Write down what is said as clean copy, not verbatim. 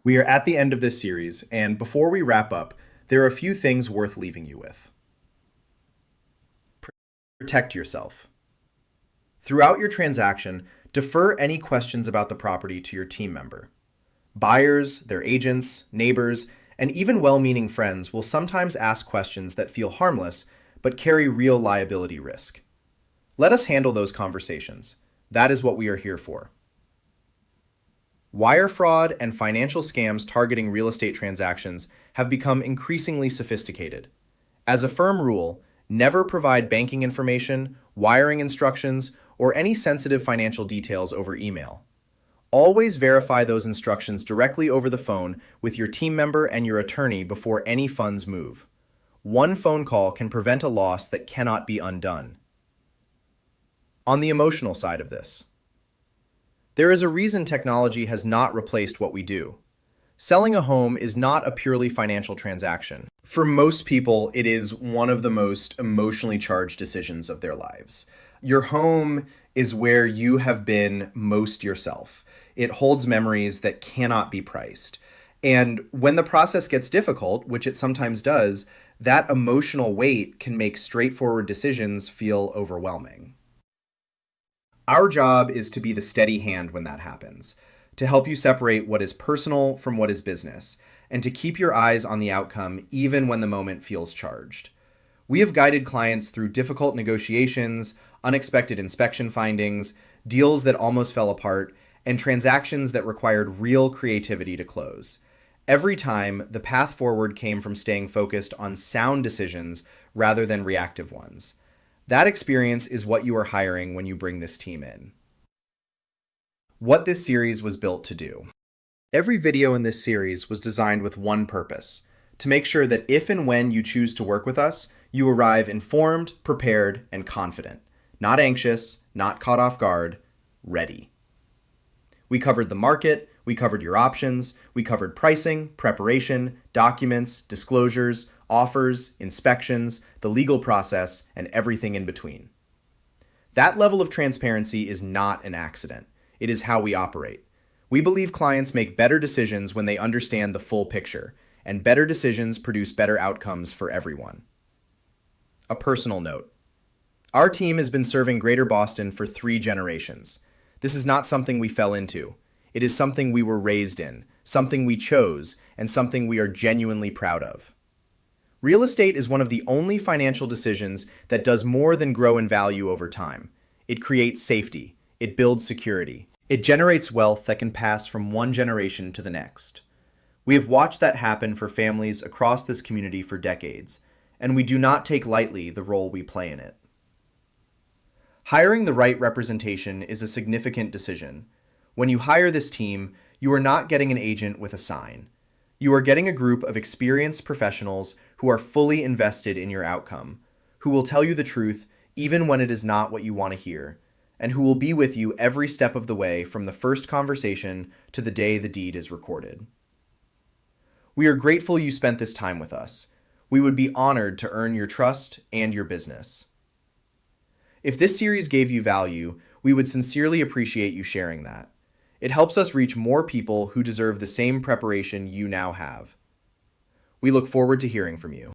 We are at the end of this series, and before we wrap up, there are a few things worth leaving you with. Protect yourself. Throughout your transaction, defer any questions about the property to your team member. Buyers, their agents, neighbors, and even well-meaning friends will sometimes ask questions that feel harmless but carry real liability risk. Let us handle those conversations. That is what we are here for. Wire fraud and financial scams targeting real estate transactions have become increasingly sophisticated. As a firm rule, never provide banking information, wiring instructions, or any sensitive financial details over email. Always verify those instructions directly over the phone with your team member and your attorney before any funds move. One phone call can prevent a loss that cannot be undone. On the emotional side of this, there is a reason technology has not replaced what we do. Selling a home is not a purely financial transaction. For most people, it is one of the most emotionally charged decisions of their lives. Your home is where you have been most yourself. It holds memories that cannot be priced. And when the process gets difficult, which it sometimes does, that emotional weight can make straightforward decisions feel overwhelming. Our job is to be the steady hand when that happens, to help you separate what is personal from what is business, and to keep your eyes on the outcome even when the moment feels charged. We have guided clients through difficult negotiations, unexpected inspection findings, deals that almost fell apart, and transactions that required real creativity to close. Every time, the path forward came from staying focused on sound decisions rather than reactive ones. That experience is what you are hiring when you bring this team in. What this series was built to do. Every video in this series was designed with one purpose: to make sure that if and when you choose to work with us, you arrive informed, prepared, and confident. Not anxious, not caught off guard, ready. We covered the market, we covered your options, we covered pricing, preparation, documents, disclosures, offers, inspections, the legal process, and everything in between. That level of transparency is not an accident. It is how we operate. We believe clients make better decisions when they understand the full picture, and better decisions produce better outcomes for everyone. A personal note. Our team has been serving Greater Boston for 3 generations. This is not something we fell into. It is something we were raised in, something we chose, and something we are genuinely proud of. Real estate is one of the only financial decisions that does more than grow in value over time. It creates safety. It builds security. It generates wealth that can pass from one generation to the next. We have watched that happen for families across this community for decades, and we do not take lightly the role we play in it. Hiring the right representation is a significant decision. When you hire this team, you are not getting an agent with a sign. You are getting a group of experienced professionals who are fully invested in your outcome, who will tell you the truth even when it is not what you want to hear, and who will be with you every step of the way from the first conversation to the day the deed is recorded. We are grateful you spent this time with us. We would be honored to earn your trust and your business. If this series gave you value, we would sincerely appreciate you sharing that. It helps us reach more people who deserve the same preparation you now have. We look forward to hearing from you.